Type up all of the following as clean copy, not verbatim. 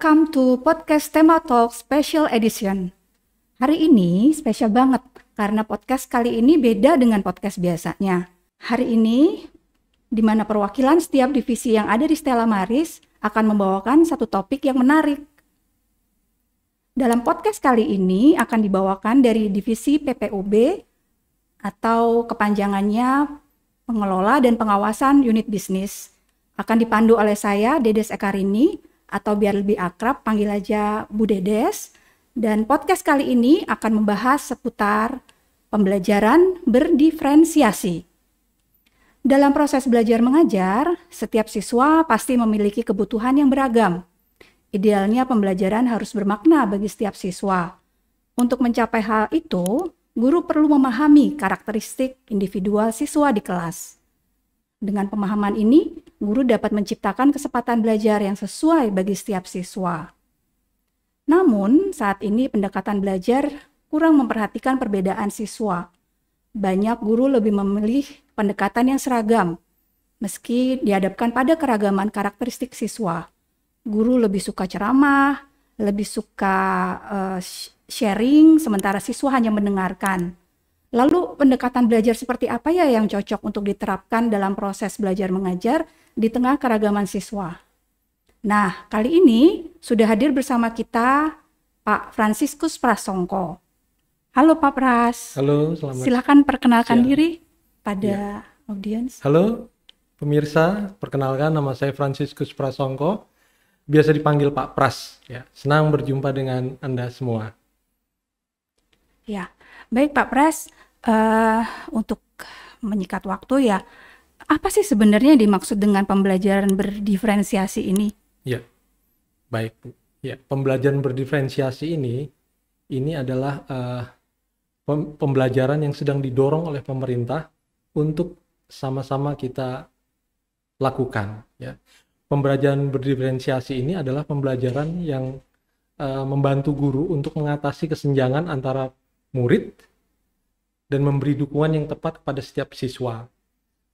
Welcome to podcast Tema Talk Special Edition. Hari ini spesial banget karena podcast kali ini beda dengan podcast biasanya. Hari ini, di mana perwakilan setiap divisi yang ada di Stella Maris akan membawakan satu topik yang menarik. Dalam podcast kali ini akan dibawakan dari divisi PPOB atau kepanjangannya Pengelola dan Pengawasan Unit Bisnis. Akan dipandu oleh saya, Dedes Ekarini, atau biar lebih akrab panggil aja Bu Dedes. Dan podcast kali ini akan membahas seputar pembelajaran berdiferensiasi. Dalam proses belajar mengajar, setiap siswa pasti memiliki kebutuhan yang beragam. Idealnya pembelajaran harus bermakna bagi setiap siswa. Untuk mencapai hal itu, guru perlu memahami karakteristik individual siswa di kelas. Dengan pemahaman ini, guru dapat menciptakan kesempatan belajar yang sesuai bagi setiap siswa. Namun, saat ini pendekatan belajar kurang memperhatikan perbedaan siswa. Banyak guru lebih memilih pendekatan yang seragam, meski dihadapkan pada keragaman karakteristik siswa. Guru lebih suka ceramah, lebih suka sharing, sementara siswa hanya mendengarkan. Lalu pendekatan belajar seperti apa ya yang cocok untuk diterapkan dalam proses belajar mengajar di tengah keragaman siswa? Nah, kali ini sudah hadir bersama kita Pak Fransiskus Prasongko. Halo Pak Pras. Halo, selamat. Silakan perkenalkan diri pada audiens. Halo pemirsa, perkenalkan nama saya Fransiskus Prasongko. Biasa dipanggil Pak Pras. Ya, senang berjumpa dengan Anda semua. Ya, baik Pak Pras. Untuk menyikat waktu ya, apa sih sebenarnya dimaksud dengan pembelajaran berdiferensiasi ini? Ya, baik. Ya, pembelajaran berdiferensiasi ini adalah pembelajaran yang sedang didorong oleh pemerintah untuk sama-sama kita lakukan. Ya, pembelajaran berdiferensiasi ini adalah pembelajaran yang membantu guru untuk mengatasi kesenjangan antara murid dan memberi dukungan yang tepat kepada setiap siswa.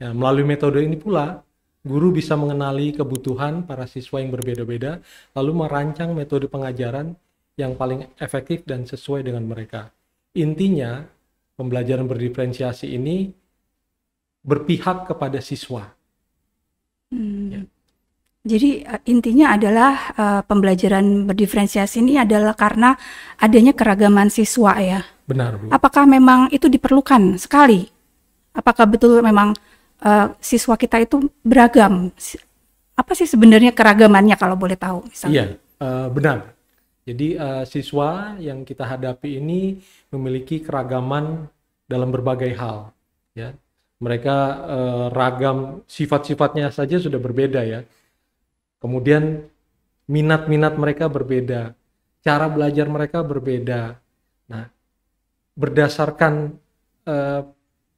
Ya, melalui metode ini pula, guru bisa mengenali kebutuhan para siswa yang berbeda-beda, lalu merancang metode pengajaran yang paling efektif dan sesuai dengan mereka. Intinya, pembelajaran berdiferensiasi ini berpihak kepada siswa. Ya. Jadi intinya adalah pembelajaran berdiferensiasi ini adalah karena adanya keragaman siswa ya. Benar, Bu. Apakah memang itu diperlukan sekali? Apakah betul memang siswa kita itu beragam? Apa sih sebenarnya keragamannya kalau boleh tahu? Misalnya? Iya, benar. Jadi siswa yang kita hadapi ini memiliki keragaman dalam berbagai hal. Ya, mereka ragam, sifat-sifatnya saja sudah berbeda ya. Kemudian minat-minat mereka berbeda, cara belajar mereka berbeda. Nah, berdasarkan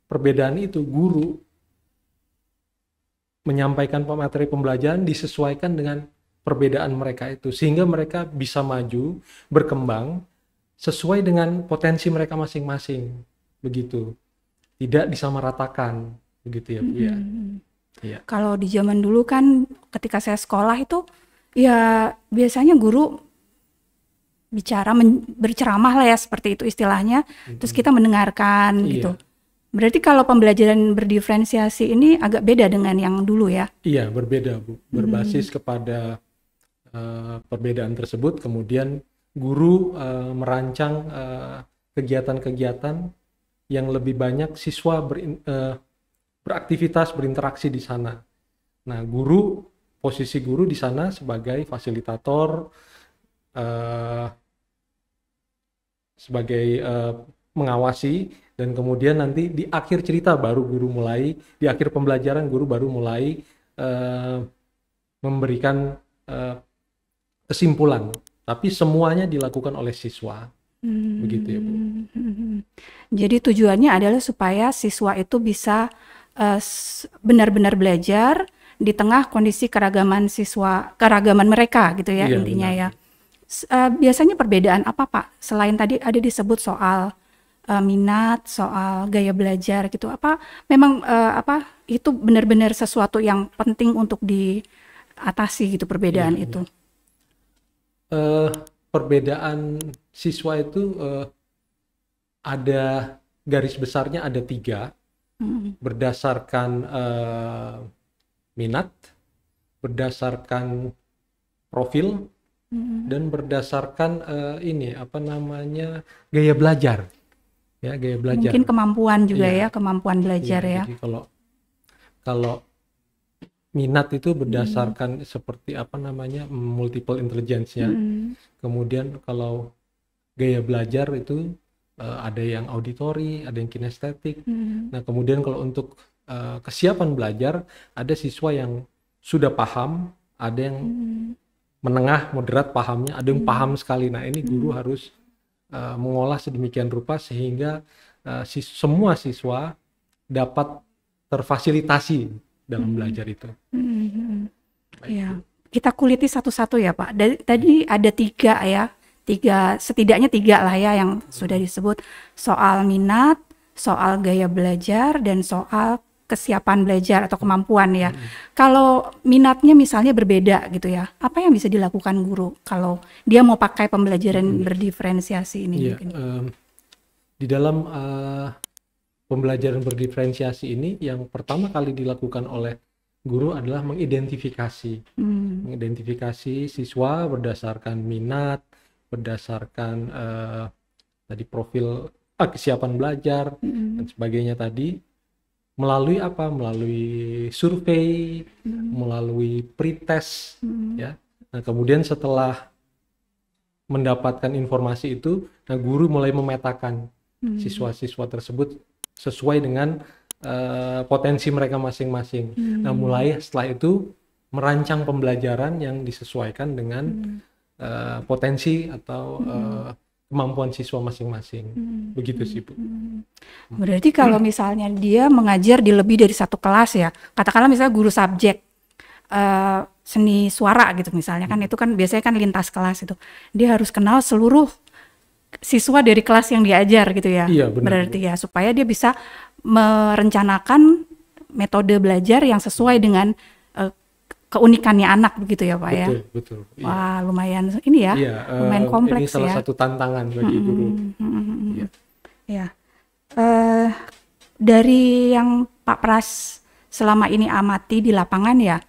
perbedaan itu, guru menyampaikan materi pembelajaran disesuaikan dengan perbedaan mereka itu, sehingga mereka bisa maju, berkembang sesuai dengan potensi mereka masing-masing, begitu. Tidak disamaratakan, begitu ya, Bu ya. Ya. Kalau di zaman dulu kan ketika saya sekolah itu ya biasanya guru bicara berceramah lah ya, seperti itu istilahnya, terus kita mendengarkan gitu. Berarti kalau pembelajaran berdiferensiasi ini agak beda dengan yang dulu ya? Iya, berbeda, Bu. Berbasis kepada perbedaan tersebut, kemudian guru merancang kegiatan-kegiatan yang lebih banyak siswa beraktivitas, berinteraksi di sana. Nah, posisi guru di sana sebagai fasilitator, sebagai mengawasi, dan kemudian nanti di akhir cerita baru di akhir pembelajaran guru baru mulai memberikan kesimpulan. Tapi semuanya dilakukan oleh siswa. Begitu ya, Bu. Jadi tujuannya adalah supaya siswa itu bisa benar-benar belajar di tengah kondisi keragaman mereka gitu ya, intinya benar. Ya. Biasanya perbedaan apa Pak? Selain tadi ada disebut soal minat, soal gaya belajar gitu. Apa memang itu benar-benar sesuatu yang penting untuk diatasi gitu perbedaan itu? eh, perbedaan siswa itu ada garis besarnya ada 3, berdasarkan minat, berdasarkan profil, dan berdasarkan gaya belajar. Ya, gaya belajar. Mungkin kemampuan juga Iya. ya, kemampuan belajar ya. Jadi kalau minat itu berdasarkan seperti multiple intelligence-nya. Kemudian kalau gaya belajar itu ada yang auditory, ada yang kinestetik. Nah, kemudian kalau untuk kesiapan belajar, ada siswa yang sudah paham, ada yang menengah, moderat pahamnya, ada yang paham sekali. Nah, ini guru harus mengolah sedemikian rupa sehingga semua siswa dapat terfasilitasi dalam belajar itu. Ya, kita kuliti satu-satu ya Pak. Tadi ada 3 ya, setidaknya 3 lah ya yang sudah disebut, soal minat, soal gaya belajar, dan soal kesiapan belajar atau kemampuan ya. Kalau minatnya misalnya berbeda gitu ya, apa yang bisa dilakukan guru kalau dia mau pakai pembelajaran berdiferensiasi ini? Iya, di dalam pembelajaran berdiferensiasi ini yang pertama kali dilakukan oleh guru adalah mengidentifikasi siswa berdasarkan minat, berdasarkan tadi profil kesiapan belajar dan sebagainya tadi. Melalui melalui survei, melalui pretest, ya. Nah, kemudian setelah mendapatkan informasi itu, nah guru mulai memetakan siswa-siswa tersebut sesuai dengan potensi mereka masing-masing. Nah, mulai setelah itu merancang pembelajaran yang disesuaikan dengan potensi atau kemampuan siswa masing-masing. Begitu sih, Bu. Berarti kalau misalnya dia mengajar di lebih dari 1 kelas ya, katakanlah misalnya guru subjek seni suara gitu misalnya, kan itu kan biasanya kan lintas kelas itu, dia harus kenal seluruh siswa dari kelas yang diajar gitu ya. Iya, benar. Berarti ya, supaya dia bisa merencanakan metode belajar yang sesuai dengan keunikannya anak begitu ya Pak ya. Betul. Wah, lumayan ini ya, lumayan kompleks ini salah ya. satu tantangan bagi guru. Iya. Ya, dari yang Pak Pras selama ini amati di lapangan ya,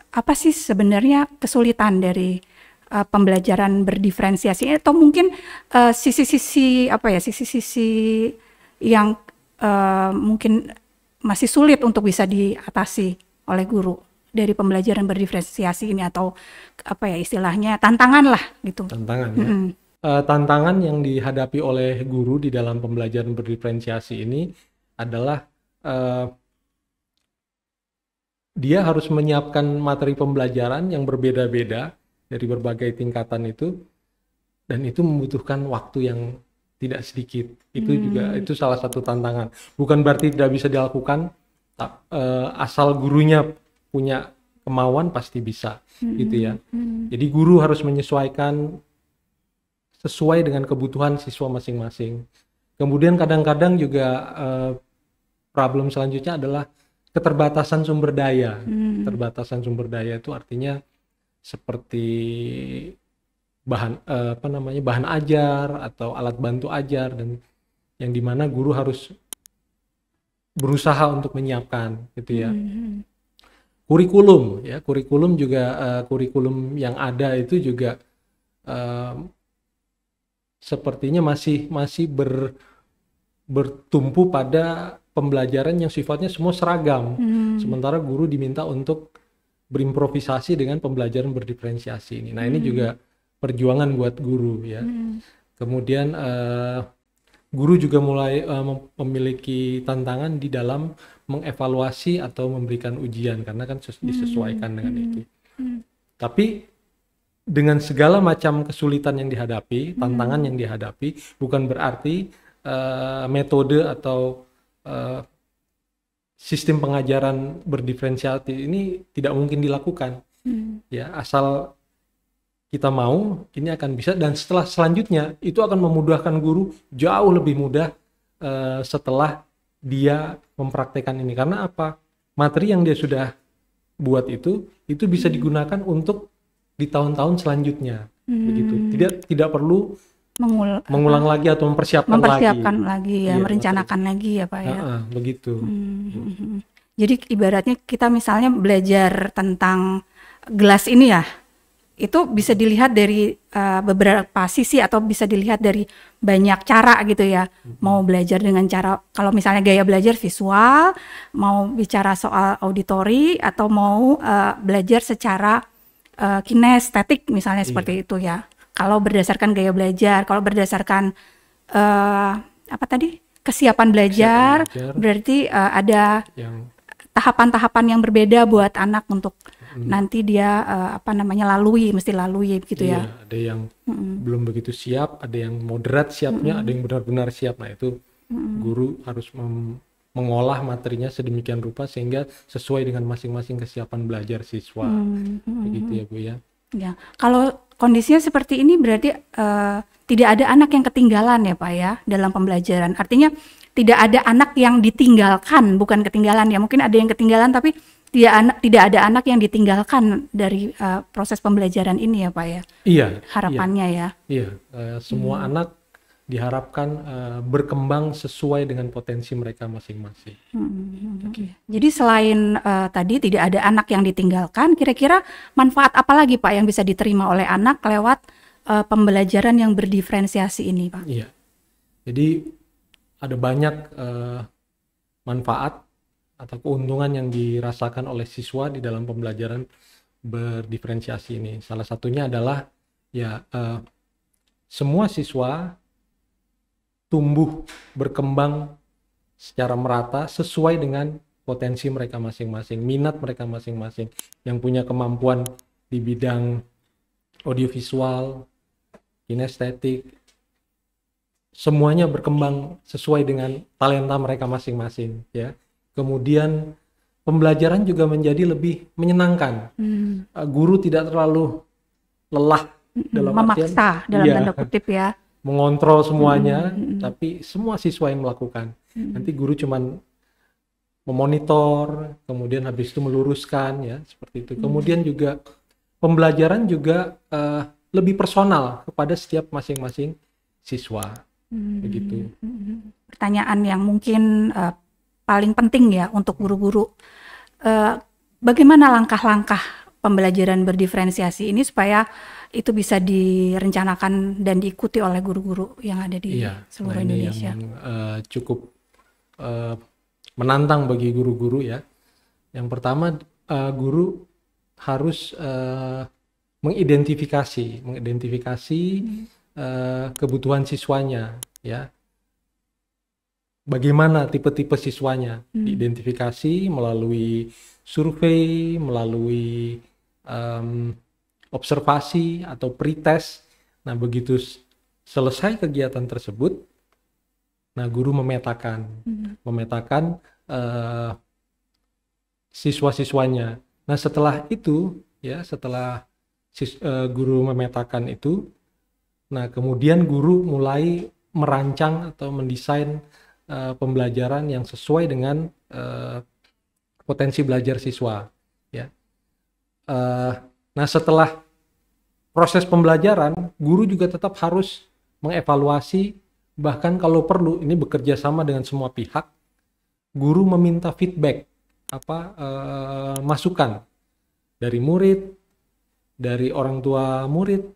apa sih sebenarnya kesulitan dari pembelajaran berdiferensiasi, atau mungkin sisi-sisi yang mungkin masih sulit untuk bisa diatasi oleh guru dari pembelajaran berdiferensiasi ini, atau istilahnya tantangan lah gitu. Tantangan ya. Tantangan yang dihadapi oleh guru di dalam pembelajaran berdiferensiasi ini adalah dia harus menyiapkan materi pembelajaran yang berbeda-beda dari berbagai tingkatan itu, dan itu membutuhkan waktu yang tidak sedikit. Itu salah satu tantangan. Bukan berarti tidak bisa dilakukan, asal gurunya punya kemauan pasti bisa, gitu ya. Jadi guru harus menyesuaikan sesuai dengan kebutuhan siswa masing-masing. Kemudian kadang-kadang juga problem selanjutnya adalah keterbatasan sumber daya. Keterbatasan sumber daya itu artinya seperti bahan ajar atau alat bantu ajar, dan yang dimana guru harus berusaha untuk menyiapkan, gitu ya. Kurikulum juga, kurikulum yang ada itu juga sepertinya masih bertumpu pada pembelajaran yang sifatnya semua seragam. Sementara guru diminta untuk berimprovisasi dengan pembelajaran berdiferensiasi ini. Nah, ini juga perjuangan buat guru ya. Kemudian guru juga mulai memiliki tantangan di dalam mengevaluasi atau memberikan ujian, karena kan disesuaikan dengan itu. Tapi dengan segala macam kesulitan yang dihadapi, tantangan yang dihadapi, bukan berarti metode atau sistem pengajaran berdiferensiasi ini tidak mungkin dilakukan. Ya, asal kita mau, ini akan bisa, dan selanjutnya itu akan memudahkan guru jauh lebih mudah setelah dia mempraktekkan ini. Karena apa? Materi yang dia sudah buat itu bisa digunakan untuk di tahun-tahun selanjutnya. Begitu. Tidak perlu mengulang lagi atau mempersiapkan lagi ya, Iya, merencanakan lagi ya Pak ya. Begitu. Jadi ibaratnya kita misalnya belajar tentang gelas ini ya, itu bisa dilihat dari beberapa sisi atau bisa dilihat dari banyak cara gitu ya. Mau belajar dengan cara, kalau misalnya gaya belajar visual, mau bicara soal auditori, atau mau belajar secara kinestetik misalnya seperti itu ya. Kalau berdasarkan gaya belajar, kalau berdasarkan apa tadi, kesiapan belajar, berarti ada Yang tahapan-tahapan yang berbeda buat anak untuk nanti dia mesti lalui gitu ya. Ada yang belum begitu siap, ada yang moderat siapnya, ada yang benar-benar siap. Nah itu guru harus mengolah materinya sedemikian rupa sehingga sesuai dengan masing-masing kesiapan belajar siswa. Begitu ya Bu ya. Ya, kalau kondisinya seperti ini berarti tidak ada anak yang ketinggalan ya Pak ya dalam pembelajaran. Artinya tidak ada anak yang ditinggalkan, bukan ketinggalan ya. Mungkin ada yang ketinggalan tapi tidak ada anak yang ditinggalkan dari proses pembelajaran ini ya Pak ya. Iya. Harapannya ya. Iya, semua anak diharapkan berkembang sesuai dengan potensi mereka masing-masing. Jadi selain tadi tidak ada anak yang ditinggalkan, kira-kira manfaat apa lagi Pak yang bisa diterima oleh anak lewat pembelajaran yang berdiferensiasi ini Pak? Iya, jadi ada banyak manfaat atau keuntungan yang dirasakan oleh siswa di dalam pembelajaran berdiferensiasi ini. Salah satunya adalah ya semua siswa tumbuh berkembang secara merata sesuai dengan potensi mereka masing-masing, minat mereka masing-masing. Yang punya kemampuan di bidang audiovisual, kinestetik, semuanya berkembang sesuai dengan talenta mereka masing-masing ya. Kemudian pembelajaran juga menjadi lebih menyenangkan. Guru tidak terlalu lelah dalam memaksa artian, dalam tanda kutip ya, mengontrol semuanya, tapi semua siswa yang melakukan. Nanti guru cuman memonitor, kemudian habis itu meluruskan ya, seperti itu. Kemudian juga pembelajaran juga lebih personal kepada setiap masing-masing siswa. Begitu. Pertanyaan yang mungkin paling penting ya untuk guru-guru, bagaimana langkah-langkah pembelajaran berdiferensiasi ini supaya itu bisa direncanakan dan diikuti oleh guru-guru yang ada di seluruh Indonesia. Yang cukup menantang bagi guru-guru ya. Yang pertama, guru harus mengidentifikasi kebutuhan siswanya ya. Bagaimana tipe-tipe siswanya diidentifikasi melalui survei, melalui observasi atau pretest. Nah, begitu selesai kegiatan tersebut, nah guru memetakan siswa-siswanya. Nah, setelah itu ya, setelah guru memetakan itu, nah kemudian guru mulai merancang atau mendesain pembelajaran yang sesuai dengan potensi belajar siswa ya. Nah, setelah proses pembelajaran, guru juga tetap harus mengevaluasi, bahkan kalau perlu ini bekerja sama dengan semua pihak. Guru meminta feedback, masukan dari murid, dari orang tua murid,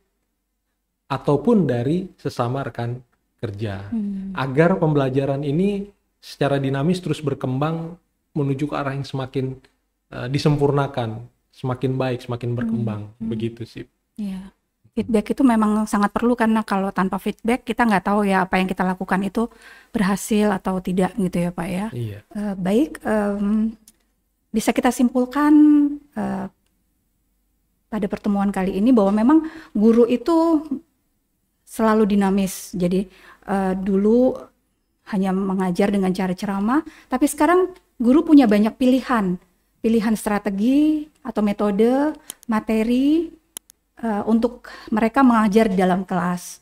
ataupun dari sesama rekan kerja, agar pembelajaran ini secara dinamis terus berkembang menuju ke arah yang semakin disempurnakan, semakin baik, semakin berkembang. Begitu sih. Ya. Feedback itu memang sangat perlu, karena kalau tanpa feedback kita nggak tahu ya apa yang kita lakukan itu berhasil atau tidak gitu ya Pak ya. Iya. Baik, bisa kita simpulkan pada pertemuan kali ini bahwa memang guru itu selalu dinamis. Jadi dulu hanya mengajar dengan cara ceramah, tapi sekarang guru punya banyak pilihan strategi atau metode, materi untuk mereka mengajar di dalam kelas.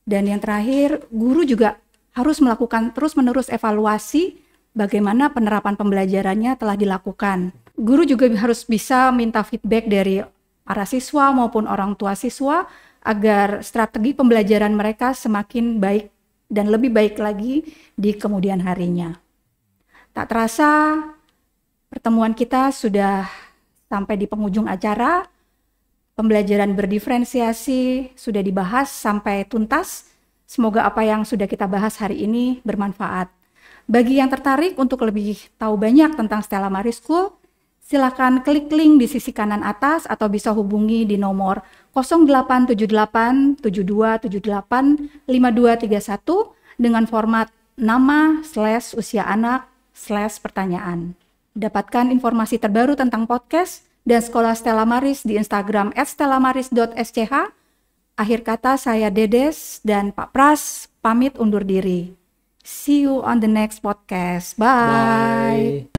Dan yang terakhir, guru juga harus melakukan terus-menerus evaluasi bagaimana penerapan pembelajarannya telah dilakukan. Guru juga harus bisa minta feedback dari para siswa maupun orang tua siswa agar strategi pembelajaran mereka semakin baik dan lebih baik lagi di kemudian harinya. Tak terasa pertemuan kita sudah sampai di penghujung acara. Pembelajaran berdiferensiasi sudah dibahas sampai tuntas. Semoga apa yang sudah kita bahas hari ini bermanfaat. Bagi yang tertarik untuk lebih tahu banyak tentang Stella Maris School, silakan klik link di sisi kanan atas atau bisa hubungi di nomor 0878 7278 5231 dengan format nama/usia anak/pertanyaan. Dapatkan informasi terbaru tentang podcast dan Sekolah Stella Maris di Instagram @stellamaris.sch. Akhir kata saya Dedes dan Pak Pras pamit undur diri. See you on the next podcast. Bye. Bye.